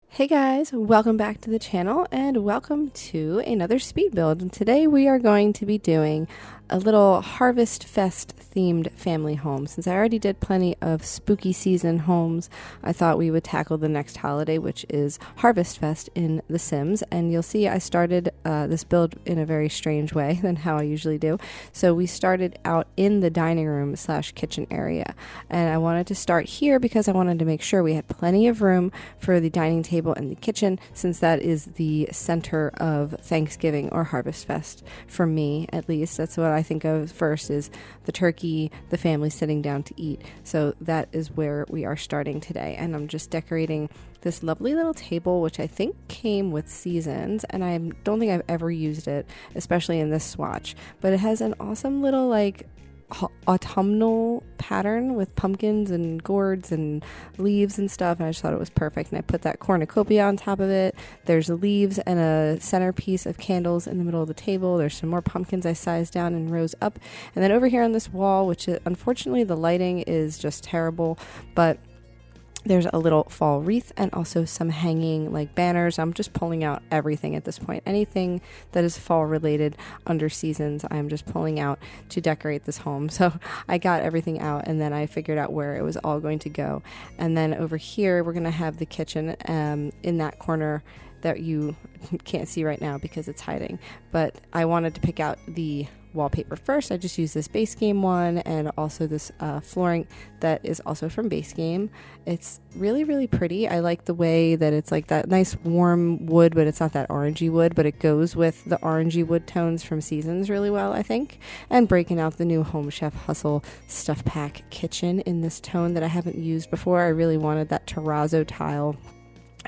Hey guys, welcome back to the channel and welcome to another speed build. And today we are going to be doing a little Harvestfest themed family home. Since I already did plenty of spooky season homes, I thought we would tackle the next holiday, which is Harvestfest in The Sims. And you'll see I started this build in a very strange way than how I usually do. So we started out in the dining room / kitchen area. And I wanted to start here because I wanted to make sure we had plenty of room for the dining table and the kitchen, since that is the center of Thanksgiving or Harvestfest for me, at least. That's what I think of first, is the turkey, the family sitting down to eat. So that is where we are starting today. And I'm just decorating this lovely little table, which I think came with seasons, and I don't think I've ever used it, especially in this swatch, but it has an awesome little autumnal pattern with pumpkins and gourds and leaves and stuff, and I just thought it was perfect. And I put that cornucopia on top of it. There's leaves and a centerpiece of candles in the middle of the table. There's some more pumpkins I sized down and rose up, and then over here on this wall, which unfortunately the lighting is just terrible, but there's a little fall wreath and also some hanging banners. I'm just pulling out everything at this point. Anything that is fall related under seasons, I'm just pulling out to decorate this home. So I got everything out, and then I figured out where it was all going to go. And then over here, we're going to have the kitchen in that corner that you can't see right now because it's hiding. But I wanted to pick out the wallpaper first. I just used this base game one and also this flooring that is also from base game. It's really, really pretty. I like the way that it's like that nice warm wood, but it's not that orangey wood, but it goes with the orangey wood tones from seasons really well, I think. And breaking out the new Home Chef Hustle Stuff Pack kitchen in this tone that I haven't used before. I really wanted that terrazzo tile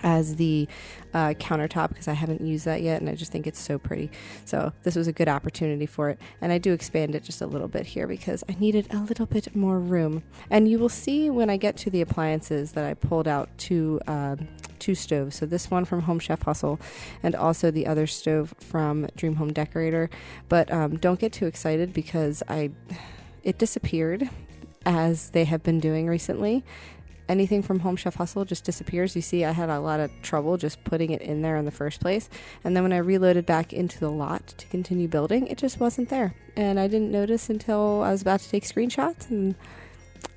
as the countertop because I haven't used that yet, and I just think it's so pretty. So this was a good opportunity for it, and I do expand it just a little bit here because I needed a little bit more room. And you will see when I get to the appliances that I pulled out two stoves. So this one from Home Chef Hustle and also the other stove from Dream Home Decorator. But don't get too excited because it disappeared, as they have been doing recently. Anything from Home Chef Hustle just disappears. You see, I had a lot of trouble just putting it in there in the first place. And then when I reloaded back into the lot to continue building, it just wasn't there. And I didn't notice until I was about to take screenshots. And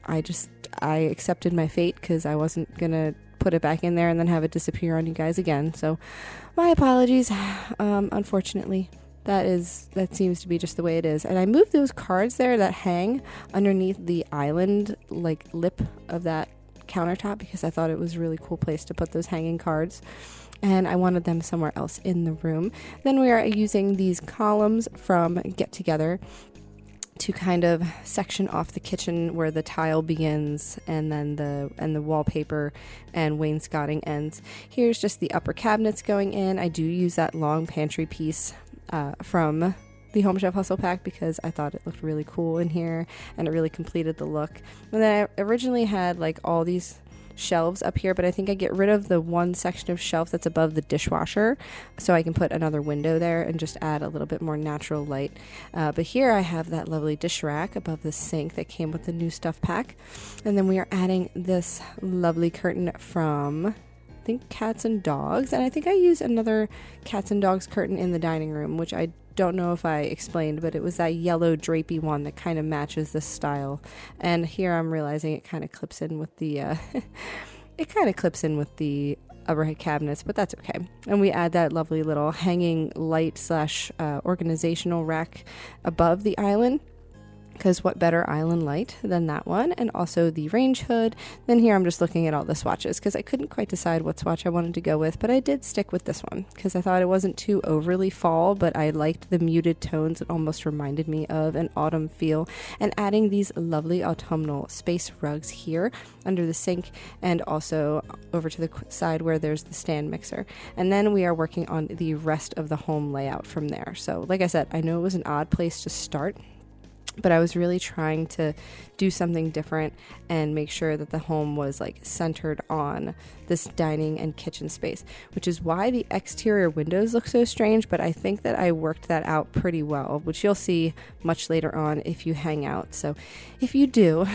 I accepted my fate because I wasn't going to put it back in there and then have it disappear on you guys again. So my apologies. Unfortunately, that seems to be just the way it is. And I moved those cards there that hang underneath the island lip of that countertop because I thought it was a really cool place to put those hanging cards, and I wanted them somewhere else in the room. Then we are using these columns from Get Together to kind of section off the kitchen where the tile begins and then the wallpaper and wainscoting ends. Here's just the upper cabinets going in. I do use that long pantry piece from the Home Chef Hustle pack because I thought it looked really cool in here and it really completed the look. And then I originally had all these shelves up here, but I think I get rid of the one section of shelf that's above the dishwasher so I can put another window there and just add a little bit more natural light. But here I have that lovely dish rack above the sink that came with the new stuff pack. And then we are adding this lovely curtain from, I think, Cats and Dogs, and I think I used another Cats and Dogs curtain in the dining room, which I don't know if I explained, but it was that yellow drapey one that kind of matches this style. And here I'm realizing it kind of clips in with the overhead cabinets, but that's okay. And we add that lovely little hanging light / organizational rack above the island, because what better island light than that one, and also the range hood. Then here I'm just looking at all the swatches because I couldn't quite decide what swatch I wanted to go with, but I did stick with this one because I thought it wasn't too overly fall, but I liked the muted tones. It almost reminded me of an autumn feel. And adding these lovely autumnal space rugs here under the sink and also over to the side where there's the stand mixer. And then we are working on the rest of the home layout from there. So like I said, I know it was an odd place to start, but I was really trying to do something different and make sure that the home was centered on this dining and kitchen space, which is why the exterior windows look so strange. But I think that I worked that out pretty well, which you'll see much later on if you hang out. So if you do,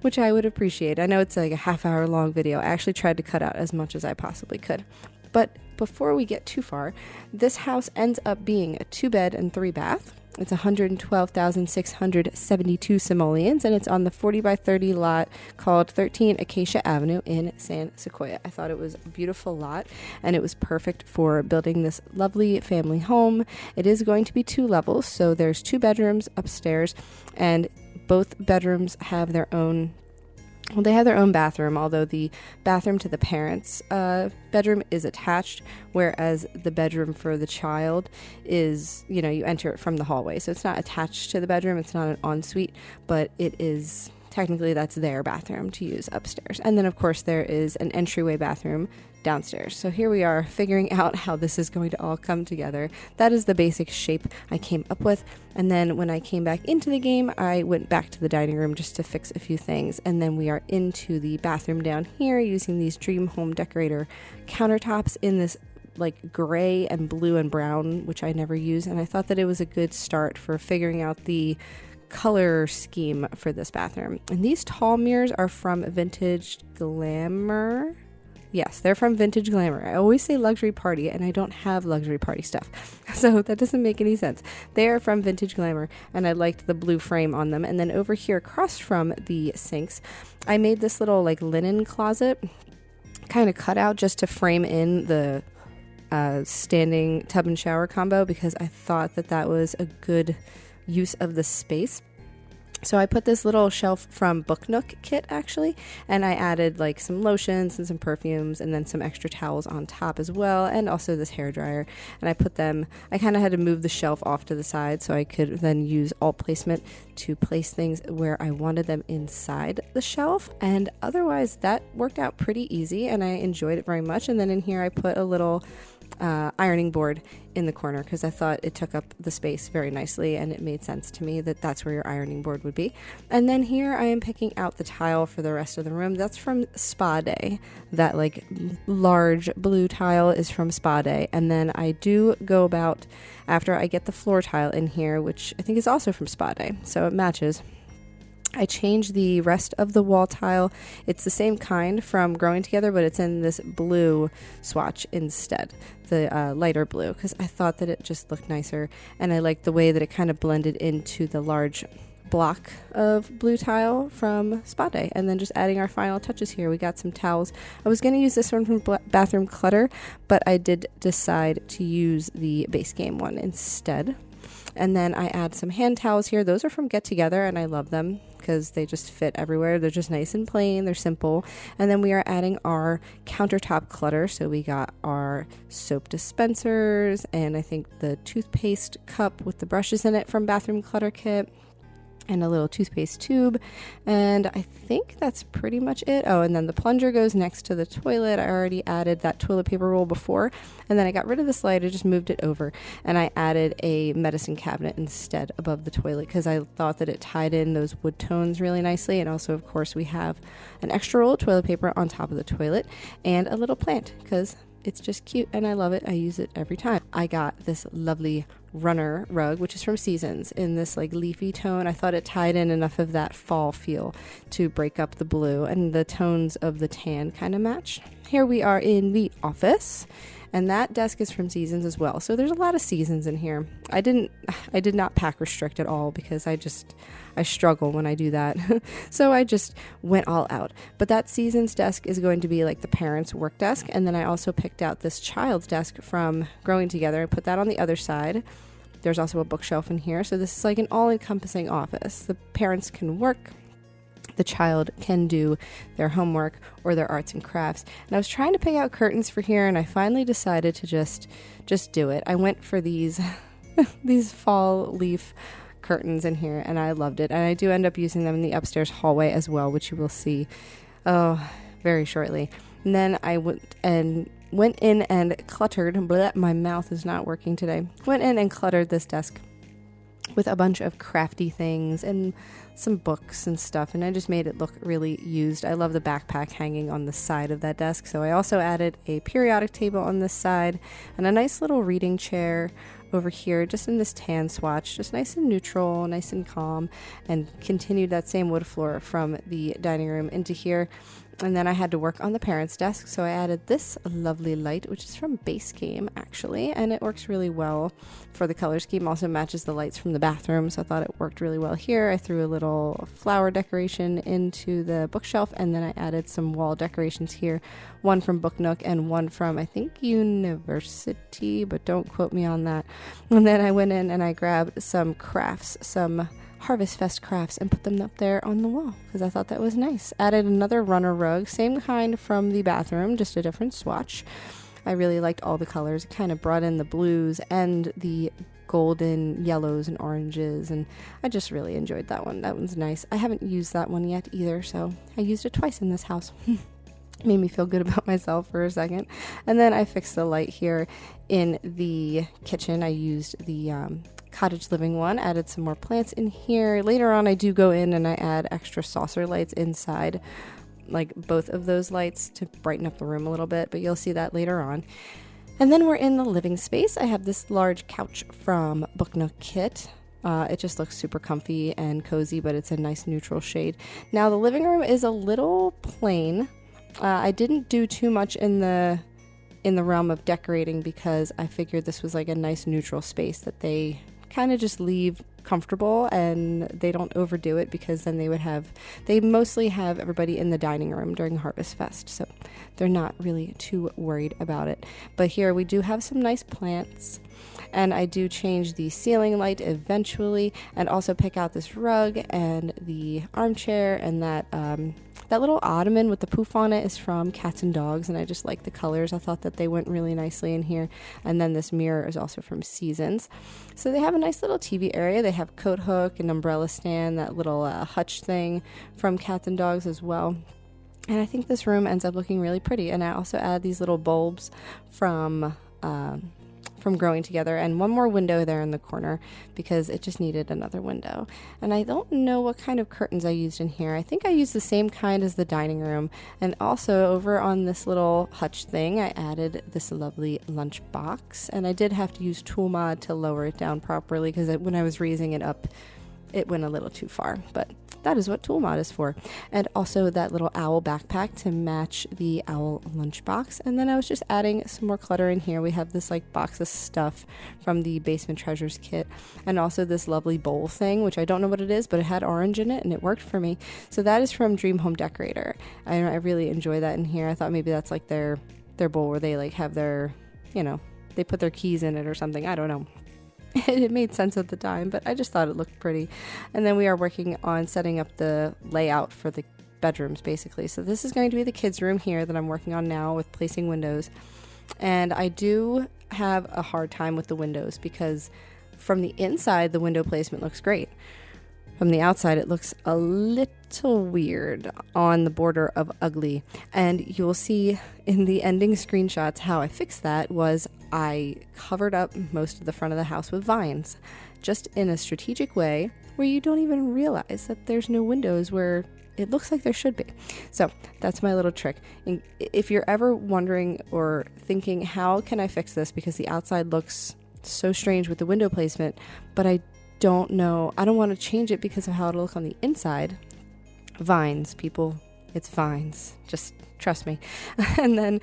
which I would appreciate. I know it's like a half-hour long video. I actually tried to cut out as much as I possibly could. But before we get too far, this house ends up being a 2-bed and 3-bath. It's 112,672 simoleons, and it's on the 40 by 30 lot called 13 Acacia Avenue in San Sequoia. I thought it was a beautiful lot, and it was perfect for building this lovely family home. It is going to be 2 levels, so there's 2 bedrooms upstairs, and both bedrooms have their own. Well, they have their own bathroom, although the bathroom to the parents' bedroom is attached, whereas the bedroom for the child is, you enter it from the hallway. So it's not attached to the bedroom. It's not an ensuite, but it is technically that's their bathroom to use upstairs. And then, of course, there is an entryway bathroom downstairs. So here we are figuring out how this is going to all come together. That is the basic shape I came up with. And then when I came back into the game, I went back to the dining room just to fix a few things. And then we are into the bathroom down here using these Dream Home Decorator countertops in this like gray and blue and brown, which I never use. And I thought that it was a good start for figuring out the color scheme for this bathroom. And these tall mirrors are from Vintage Glamour. Yes, they're from Vintage Glamour. I always say luxury party, and I don't have luxury party stuff, so that doesn't make any sense. They are from Vintage Glamour, and I liked the blue frame on them. And then over here, across from the sinks, I made this little like linen closet kind of cut out just to frame in the standing tub and shower combo, because I thought that that was a good use of the space. So I put this little shelf from Book Nook kit, actually, and I added like some lotions and some perfumes and then some extra towels on top as well, and also this hairdryer. And I put them, I kind of had to move the shelf off to the side so I could then use alt placement to place things where I wanted them inside the shelf. And otherwise that worked out pretty easy and I enjoyed it very much. And then in here I put a little ironing board in the corner because I thought it took up the space very nicely, and it made sense to me that that's where your ironing board would be. And then here I am picking out the tile for the rest of the room. That's from Spa Day. That like large blue tile is from Spa Day. And then I do go about, after I get the floor tile in here, which I think is also from Spa Day, so it matches, I changed the rest of the wall tile. It's the same kind from Growing Together, but it's in this blue swatch instead, the lighter blue, because I thought that it just looked nicer, and I liked the way that it kind of blended into the large block of blue tile from Spa Day. And then just adding our final touches here, we got some towels. I was going to use this one from Bathroom Clutter, but I did decide to use the base game one instead. And then I add some hand towels here. Those are from Get Together, and I love them because they just fit everywhere. They're just nice and plain. They're simple. And then we are adding our countertop clutter. So we got our soap dispensers and I think the toothpaste cup with the brushes in it from Bathroom Clutter Kit, and a little toothpaste tube, and I think that's pretty much it. Oh, and then the plunger goes next to the toilet. I already added that toilet paper roll before, and then I got rid of the slide. I just moved it over, and I added a medicine cabinet instead above the toilet because I thought that it tied in those wood tones really nicely. And also, of course, we have an extra roll of toilet paper on top of the toilet and a little plant because it's just cute and I love it. I use it every time. I got this lovely runner rug, which is from Seasons, in this like leafy tone. I thought it tied in enough of that fall feel to break up the blue, and the tones of the tan kind of match. Here we are in the office, and that desk is from Seasons as well. So there's a lot of Seasons in here. I did not pack restrict at all because I struggle when I do that. So I just went all out. But that Seasons desk is going to be like the parents' work desk. And then I also picked out this child's desk from Growing Together and put that on the other side. There's also a bookshelf in here. So this is like an all-encompassing office. The parents can work. The child can do their homework or their arts and crafts. And I was trying to pick out curtains for here, and I finally decided to just do it. I went for these these fall leaf curtains in here, and I loved it. And I do end up using them in the upstairs hallway as well, which you will see very shortly. And then I went in and cluttered. My mouth is not working today. Went in and cluttered this desk with a bunch of crafty things and some books and stuff, and I just made it look really used. I love the backpack hanging on the side of that desk, so I also added a periodic table on this side and a nice little reading chair over here just in this tan swatch, just nice and neutral, nice and calm, and continued that same wood floor from the dining room into here. And then I had to work on the parents' desk, so I added this lovely light, which is from Base Game, actually, and it works really well for the color scheme. Also matches the lights from the bathroom, so I thought it worked really well here. I threw a little flower decoration into the bookshelf, and then I added some wall decorations here, one from Book Nook and one from, I think, University, but don't quote me on that. And then I went in and I grabbed some crafts, some Harvestfest crafts, and put them up there on the wall because I thought that was nice. Added another runner rug, same kind from the bathroom, just a different swatch. I really liked all the colors. It kind of brought in the blues and the golden yellows and oranges, and I just really enjoyed that one. That one's nice. I haven't used that one yet either, so I used it twice in this house. Made me feel good about myself for a second. And then I fixed the light here in the kitchen. I used the cottage living one, added some more plants in here. Later on I do go in and I add extra saucer lights inside, like both of those lights, to brighten up the room a little bit, but you'll see that later on. And then we're in the living space. I have this large couch from Book Nook Kit. It just looks super comfy and cozy, but it's a nice neutral shade. Now the living room is a little plain. I didn't do too much in the realm of decorating because I figured this was like a nice neutral space that they kind of just leave comfortable and they don't overdo it, because then they mostly have everybody in the dining room during Harvestfest, so they're not really too worried about it. But here we do have some nice plants, and I do change the ceiling light eventually, and also pick out this rug and the armchair, and that little ottoman with the poof on it is from Cats and Dogs, and I just like the colors. I thought that they went really nicely in here. And then this mirror is also from Seasons. So they have a nice little TV area. They have coat hook, an umbrella stand, that little hutch thing from Cats and Dogs as well. And I think this room ends up looking really pretty. And I also add these little bulbs from Growing Together, and one more window there in the corner because it just needed another window. And I don't know what kind of curtains I used in here. I think I used the same kind as the dining room. And also over on this little hutch thing, I added this lovely lunch box, and I did have to use Tool Mod to lower it down properly because when I was raising it up, it went a little too far, but that is what Tool Mod is for. And also that little owl backpack to match the owl lunchbox. And then I was just adding some more clutter in here. We have this like box of stuff from the Basement Treasures kit, and also this lovely bowl thing, which I don't know what it is, but it had orange in it and it worked for me. So that is from Dream Home Decorator. I really enjoy that in here. I thought maybe that's like their bowl where they like have their, they put their keys in it or something. I don't know. It made sense at the time, but I just thought it looked pretty. And then we are working on setting up the layout for the bedrooms, basically. So this is going to be the kids' room here that I'm working on now with placing windows. And I do have a hard time with the windows because from the inside, the window placement looks great. From the outside, it looks a little weird, on the border of ugly. And you'll see in the ending screenshots how I fixed that was I covered up most of the front of the house with vines, just in a strategic way where you don't even realize that there's no windows where it looks like there should be. So that's my little trick. And if you're ever wondering or thinking, how can I fix this? Because the outside looks so strange with the window placement, but I don't know. I don't want to change it because of how it'll look on the inside. Vines, people. It's vines. Just trust me. And then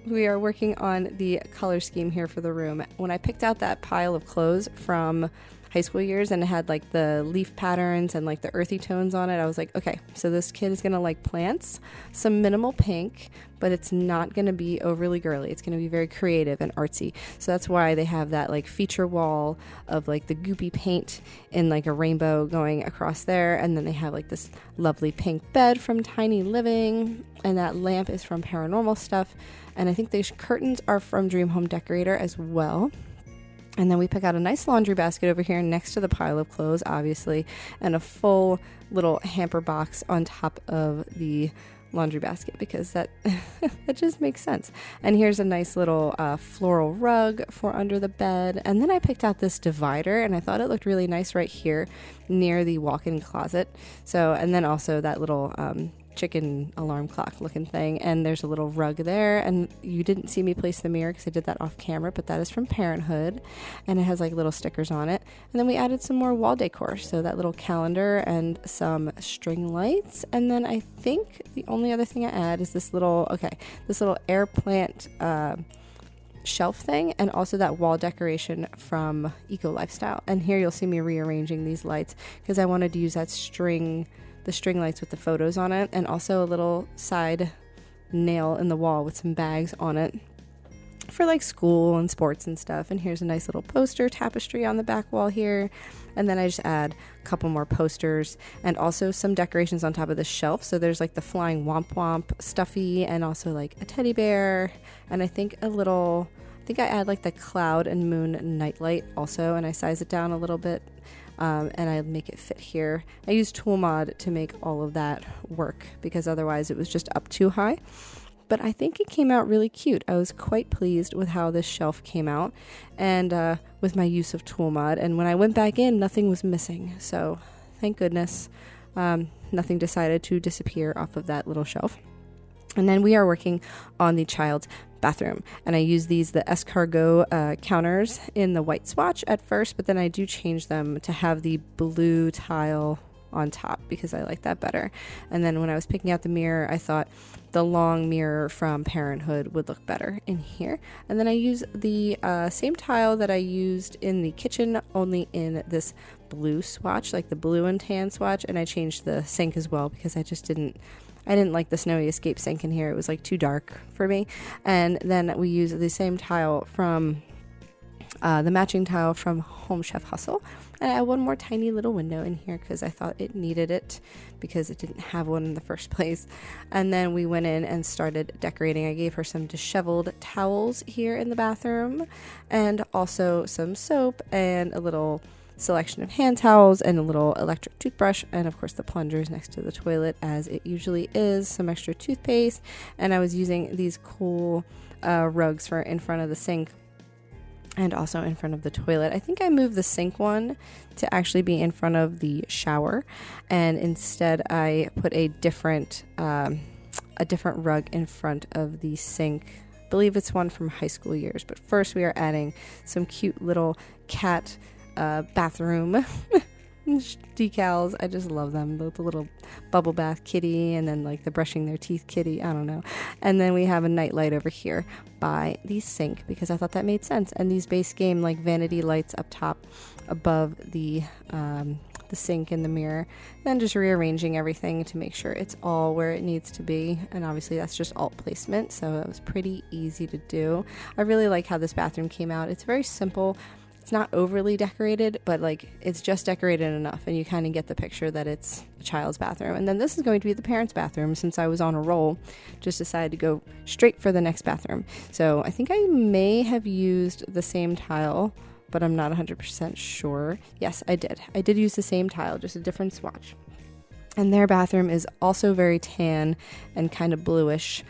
we are working on the color scheme here for the room. When I picked out that pile of clothes from high school years and it had like the leaf patterns and like the earthy tones on it, I was like, okay, so this kid is going to like plants, some minimal pink, but it's not going to be overly girly. It's going to be very creative and artsy. So that's why they have that like feature wall of like the goopy paint in like a rainbow going across there. And then they have like this lovely pink bed from Tiny Living, and that lamp is from Paranormal Stuff. And I think these curtains are from Dream Home Decorator as well. And then we pick out a nice laundry basket over here next to the pile of clothes, obviously, and a full little hamper box on top of the laundry basket because that just makes sense. And here's a nice little floral rug for under the bed. And then I picked out this divider, and I thought it looked really nice right here near the walk-in closet. So, and then also that little chicken alarm clock looking thing, and there's a little rug there, and you didn't see me place the mirror because I did that off camera, but that is from Parenthood, and it has like little stickers on it. And then we added some more wall decor, so that little calendar and some string lights. And then I think the only other thing I add is this little air plant shelf thing, and also that wall decoration from Eco Lifestyle. And here you'll see me rearranging these lights because I wanted to use the string lights with the photos on it, and also a little side nail in the wall with some bags on it for like school and sports and stuff. And here's a nice little poster tapestry on the back wall here. And then I just add a couple more posters and also some decorations on top of the shelf. So there's like the flying womp womp stuffy, and also like a teddy bear, and I think I add like the cloud and moon nightlight also, and I size it down a little bit, and I make it fit here. I use Tool Mod to make all of that work because otherwise it was just up too high. But I think it came out really cute. I was quite pleased with how this shelf came out, and with my use of Tool Mod. And when I went back in, nothing was missing. So thank goodness, nothing decided to disappear off of that little shelf. And then we are working on the child's bathroom, and I use the escargot counters in the white swatch at first, but then I do change them to have the blue tile on top because I like that better. And then when I was picking out the mirror, I thought the long mirror from Parenthood would look better in here. And then I use the same tile that I used in the kitchen, only in this blue swatch, like the blue and tan swatch. And I changed the sink as well because I didn't like the Snowy Escape sink in here. It was like too dark for me. And then we use the same tile from the matching tile from Home Chef Hustle. And I add one more tiny little window in here because I thought it needed it because it didn't have one in the first place. And then we went in and started decorating. I gave her some disheveled towels here in the bathroom, and also some soap and a little selection of hand towels and a little electric toothbrush, and of course the plungers next to the toilet as it usually is, some extra toothpaste. And I was using these cool rugs for in front of the sink and also in front of the toilet. I think I moved the sink one to actually be in front of the shower, and instead I put a different rug in front of the sink. I believe it's one from high school years. But first we are adding some cute little cat bathroom decals. I just love them. The little bubble bath kitty, and then like the brushing their teeth kitty. I don't know. And then we have a night light over here by the sink because I thought that made sense. And these base game like vanity lights up top above the sink and the mirror. Then just rearranging everything to make sure it's all where it needs to be. And obviously that's just alt placement, so it was pretty easy to do. I really like how this bathroom came out. It's very simple. It's not overly decorated, but like it's just decorated enough, and you kind of get the picture that it's a child's bathroom. And then this is going to be the parents' bathroom. Since I was on a roll, just decided to go straight for the next bathroom. So I think I may have used the same tile, but I'm not 100% sure. Yes, I did. I did use the same tile, just a different swatch. And their bathroom is also very tan and kind of bluish.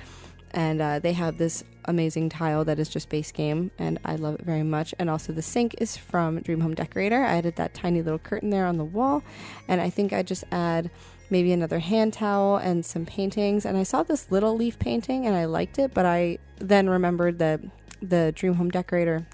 And they have this amazing tile that is just base game, and I love it very much. And also the sink is from Dream Home Decorator. I added that tiny little curtain there on the wall, and I think I just add maybe another hand towel and some paintings. And I saw this little leaf painting and I liked it, but I then remembered that the Dream Home Decorator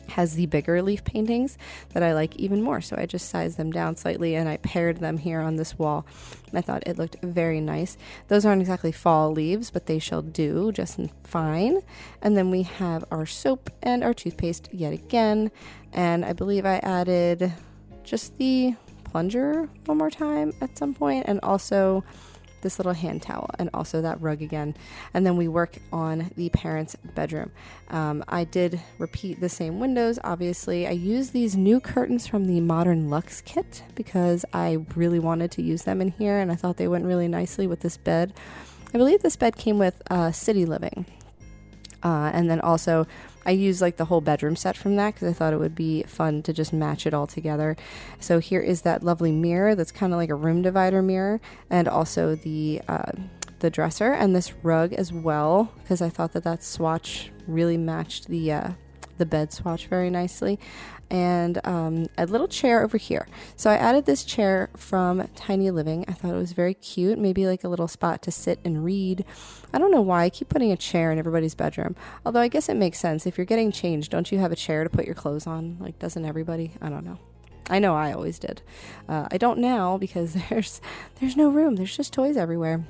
has the bigger leaf paintings that I like even more. So I just sized them down slightly and I paired them here on this wall. I thought it looked very nice. Those aren't exactly fall leaves, but they shall do just fine. And then we have our soap and our toothpaste yet again. And I believe I added just the plunger one more time at some point, and also this little hand towel, and also that rug again. And then we work on the parents' bedroom. I did repeat the same windows, obviously. I used these new curtains from the Modern Luxe kit because I really wanted to use them in here, and I thought they went really nicely with this bed. I believe this bed came with City Living. And then also I used like the whole bedroom set from that because I thought it would be fun to just match it all together. So here is that lovely mirror that's kind of like a room divider mirror, and also the dresser and this rug as well, because I thought that swatch really matched the the bed swatch very nicely. And a little chair over here. So I added this chair from Tiny Living. I thought it was very cute, maybe like a little spot to sit and read. I don't know why I keep putting a chair in everybody's bedroom, although I guess it makes sense. If you're getting changed, don't you have a chair to put your clothes on? Like, doesn't everybody? I don't know. I know I always did. I don't now because there's no room. There's just toys everywhere.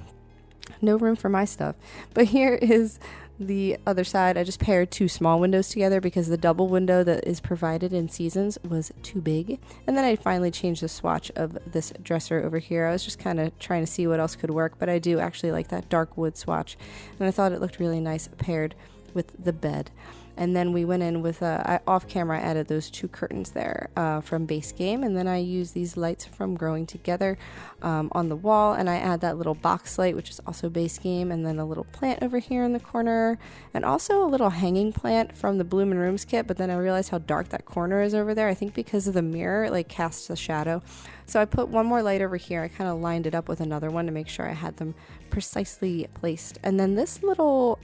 No room for my stuff. But here is the other side. I just paired two small windows together because the double window that is provided in Seasons was too big. And then I finally changed the swatch of this dresser over here. I was just kind of trying to see what else could work, but I do actually like that dark wood swatch. And I thought it looked really nice paired with the bed. And then we went in with, off camera, I added those two curtains there from Base Game. And then I used these lights from Growing Together on the wall. And I add that little box light, which is also Base Game. And then a little plant over here in the corner. And also a little hanging plant from the Bloom and Rooms kit. But then I realized how dark that corner is over there. I think because of the mirror, it like casts a shadow. So I put one more light over here. I kind of lined it up with another one to make sure I had them precisely placed. And then this little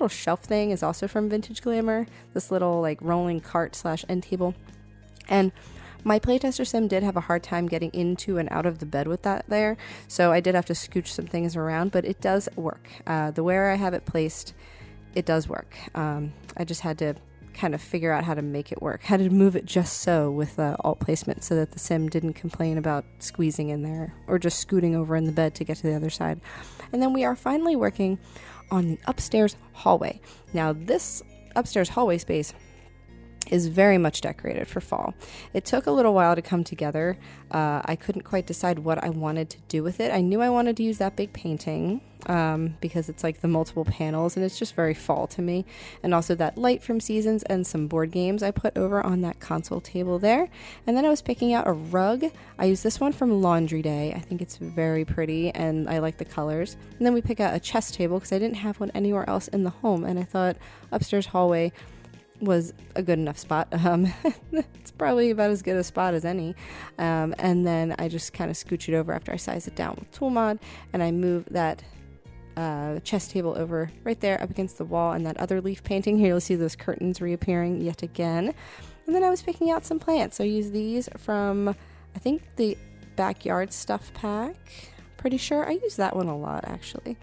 shelf thing is also from Vintage Glamour, this little like rolling cart / end table. And my playtester sim did have a hard time getting into and out of the bed with that there, so I did have to scooch some things around, but it does work. The way I have it placed, it does work. I just had to kind of figure out how to make it work, how to move it just so with alt placement so that the sim didn't complain about squeezing in there or just scooting over in the bed to get to the other side. And then we are finally working on the upstairs hallway. Now this upstairs hallway space is very much decorated for fall. It took a little while to come together. I couldn't quite decide what I wanted to do with it. I knew I wanted to use that big painting because it's like the multiple panels and it's just very fall to me. And also that light from Seasons and some board games I put over on that console table there. And then I was picking out a rug. I used this one from Laundry Day. I think it's very pretty and I like the colors. And then we pick out a chess table because I didn't have one anywhere else in the home. And I thought upstairs hallway was a good enough spot. It's probably about as good a spot as any. And then I just kind of scooch it over after I size it down with tool mod, and I move that chess table over right there up against the wall, and that other leaf painting. Here you'll see those curtains reappearing yet again. And then I was picking out some plants. So I used these from, I think, the Backyard Stuff Pack. Pretty sure I use that one a lot actually.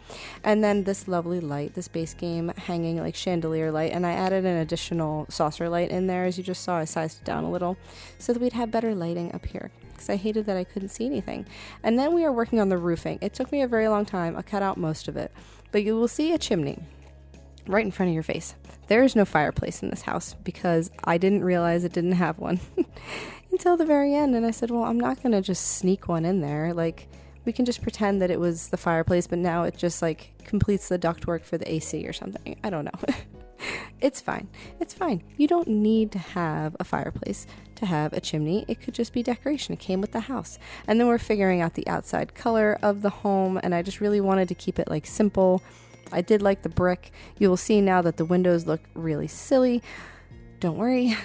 And then this lovely light, this Base Game hanging like chandelier light, and I added an additional saucer light in there. As you just saw, I sized it down a little so that we'd have better lighting up here because I hated that I couldn't see anything. And then we are working on the roofing. It took me a very long time. I cut out most of it, but you will see a chimney right in front of your face. There is no fireplace in this house because I didn't realize it didn't have one until the very end. And I said, well, I'm not going to just sneak one in there. Like, we can just pretend that it was the fireplace, but now it just like completes the ductwork for the AC or something. I don't know. It's fine. It's fine. You don't need to have a fireplace to have a chimney. It could just be decoration. It came with the house. And then we're figuring out the outside color of the home, and I just really wanted to keep it like simple. I did like the brick. You will see now that the windows look really silly. Don't worry.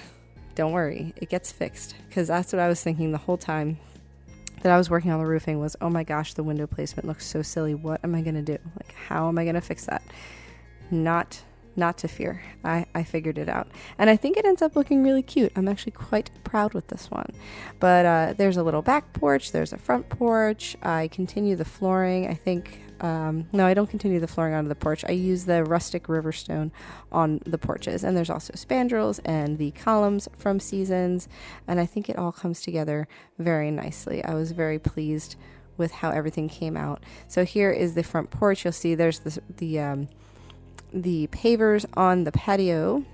Don't worry. It gets fixed, because that's what I was thinking the whole time that I was working on the roofing was, oh my gosh, the window placement looks so silly. What am I going to do? Like, how am I going to fix that? Not to fear. I figured it out. And I think it ends up looking really cute. I'm actually quite proud with this one. But there's a little back porch. There's a front porch. I continue the flooring. I think, no, I don't continue the flooring onto the porch. I use the rustic riverstone on the porches. And there's also spandrels and the columns from Seasons. And I think it all comes together very nicely. I was very pleased with how everything came out. So here is the front porch. You'll see there's the pavers on the patio,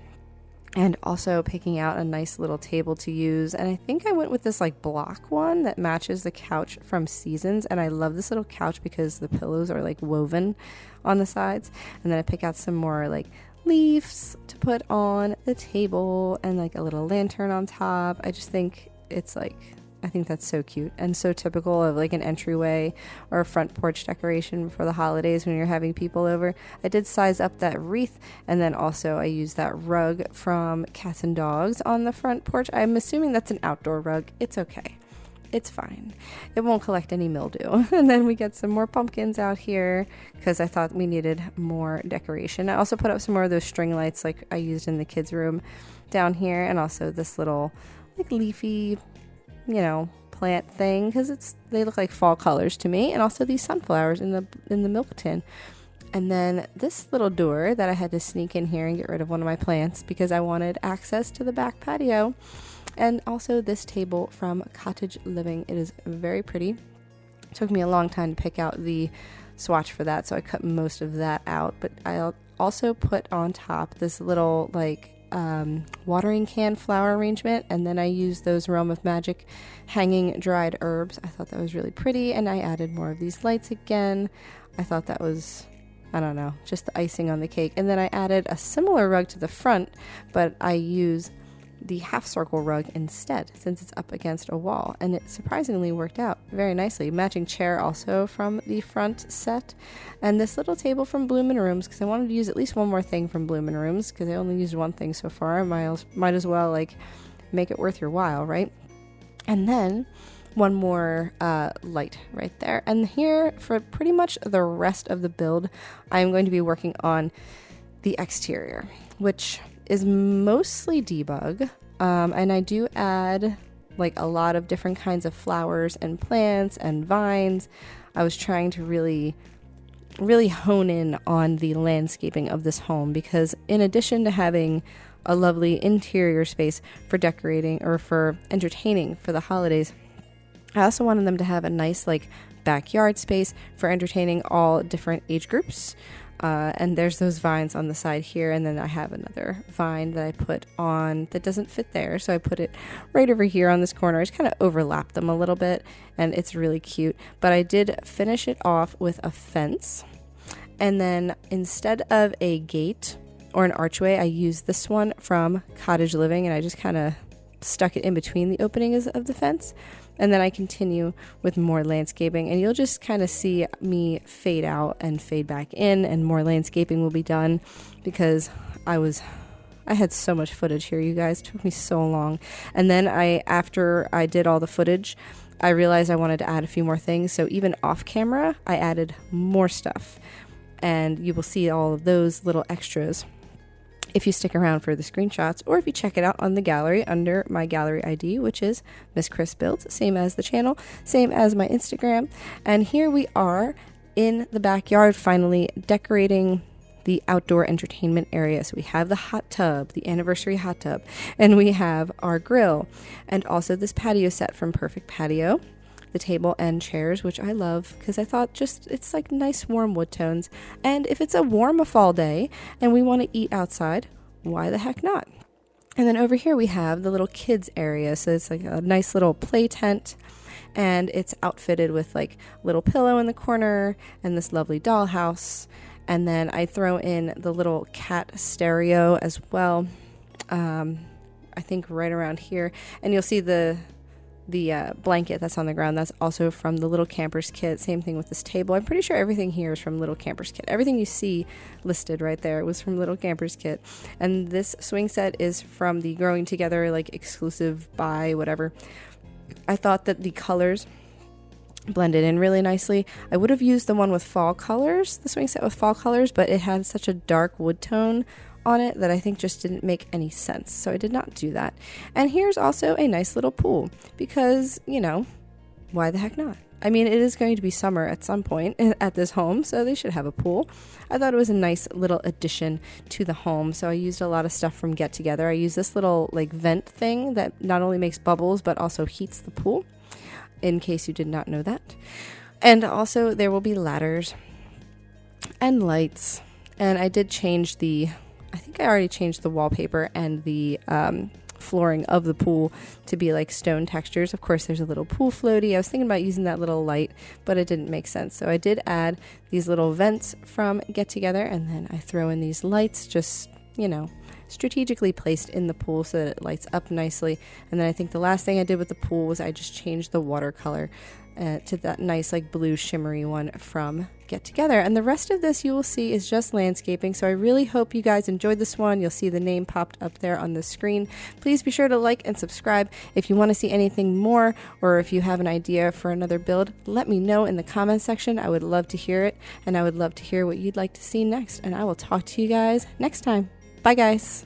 and also picking out a nice little table to use. And I think I went with this like block one that matches the couch from Seasons. And I love this little couch because the pillows are like woven on the sides. And then I pick out some more like leaves to put on the table and like a little lantern on top. I just think it's like, I think that's so cute and so typical of like an entryway or a front porch decoration for the holidays when you're having people over. I did size up that wreath, and then also I used that rug from Cats and Dogs on the front porch. I'm assuming that's an outdoor rug. It's okay. it's fine. It won't collect any mildew. And then we get some more pumpkins out here because I thought we needed more decoration. I also put up some more of those string lights like I used in the kids' room down here, and also this little like leafy, plant thing because they look like fall colors to me, and also these sunflowers in the milk tin. And then this little door that I had to sneak in here and get rid of one of my plants because I wanted access to the back patio. And also this table from Cottage Living. It is very pretty. It took me a long time to pick out the swatch for that, so I cut most of that out. But I also put on top this little watering can flower arrangement, and then I used those Realm of Magic hanging dried herbs. I thought that was really pretty, and I added more of these lights again. I thought that was, I don't know, just the icing on the cake. And then I added a similar rug to the front, but I use the half circle rug instead since it's up against a wall, and it surprisingly worked out very nicely. Matching chair also from the front set, and this little table from Bloomin' Rooms because I wanted to use at least one more thing from Bloomin' Rooms because I only used one thing so far. I might as well make it worth your while, right? And then one more light right there. And here for pretty much the rest of the build, I'm going to be working on the exterior, which is mostly debug. And I do add a lot of different kinds of flowers and plants and vines. I was trying to really hone in on the landscaping of this home because in addition to having a lovely interior space for decorating or for entertaining for the holidays, I also wanted them to have a nice backyard space for entertaining all different age groups. And there's those vines on the side here, and then I have another vine that I put on that doesn't fit there, so I put it right over here on this corner. I just kind of overlap them a little bit, and it's really cute. But I did finish it off with a fence, and then instead of a gate or an archway, I used this one from Cottage Living, and I just kind of stuck it in between the openings of the fence. And then I continue with more landscaping, and you'll just kind of see me fade out and fade back in, and more landscaping will be done because I had so much footage here, you guys. It took me so long. And then after I did all the footage, I realized I wanted to add a few more things. So even off camera, I added more stuff, and you will see all of those little extras if you stick around for the screenshots, or if you check it out on the gallery under my gallery ID, which is MissChrisBuilds, same as the channel, same as my Instagram. And here we are in the backyard, finally decorating the outdoor entertainment area. So we have the hot tub, the anniversary hot tub, and we have our grill, and also this patio set from Perfect Patio, the table and chairs, which I love because I thought it's nice warm wood tones. And if it's a warm fall day and we want to eat outside, why the heck not? And then over here we have the little kids area. So it's a nice little play tent, and it's outfitted with little pillow in the corner and this lovely dollhouse. And then I throw in the little cat stereo as well. I think right around here, and you'll see the blanket that's on the ground. That's also from the Little Campers Kit. Same thing with this table. I'm pretty sure everything here is from Little Campers Kit. Everything you see listed right there was from Little Campers Kit. And this swing set is from the Growing Together exclusive buy whatever. I thought that the colors blended in really nicely. I would have used the one with fall colors, the swing set with fall colors, but it had such a dark wood tone on it that I think just didn't make any sense, so I did not do that. And here's also a nice little pool because, why the heck not? I mean, it is going to be summer at some point at this home, so they should have a pool. I thought it was a nice little addition to the home, so I used a lot of stuff from Get Together. I used this little vent thing that not only makes bubbles but also heats the pool, in case you did not know that. And also there will be ladders and lights, and I did change I think I already changed the wallpaper and the flooring of the pool to be stone textures. Of course, there's a little pool floaty. I was thinking about using that little light, but it didn't make sense. So I did add these little vents from Get Together, and then I throw in these lights just, strategically placed in the pool so that it lights up nicely. And then I think the last thing I did with the pool was I just changed the watercolor to that nice like blue shimmery one from Get Together. And the rest of this you will see is just landscaping. So I really hope you guys enjoyed this one. You'll see the name popped up there on the screen. Please be sure to like and subscribe. If you want to see anything more, or if you have an idea for another build, let me know in the comment section. I would love to hear it, and I would love to hear what you'd like to see next. And I will talk to you guys next time. Bye guys.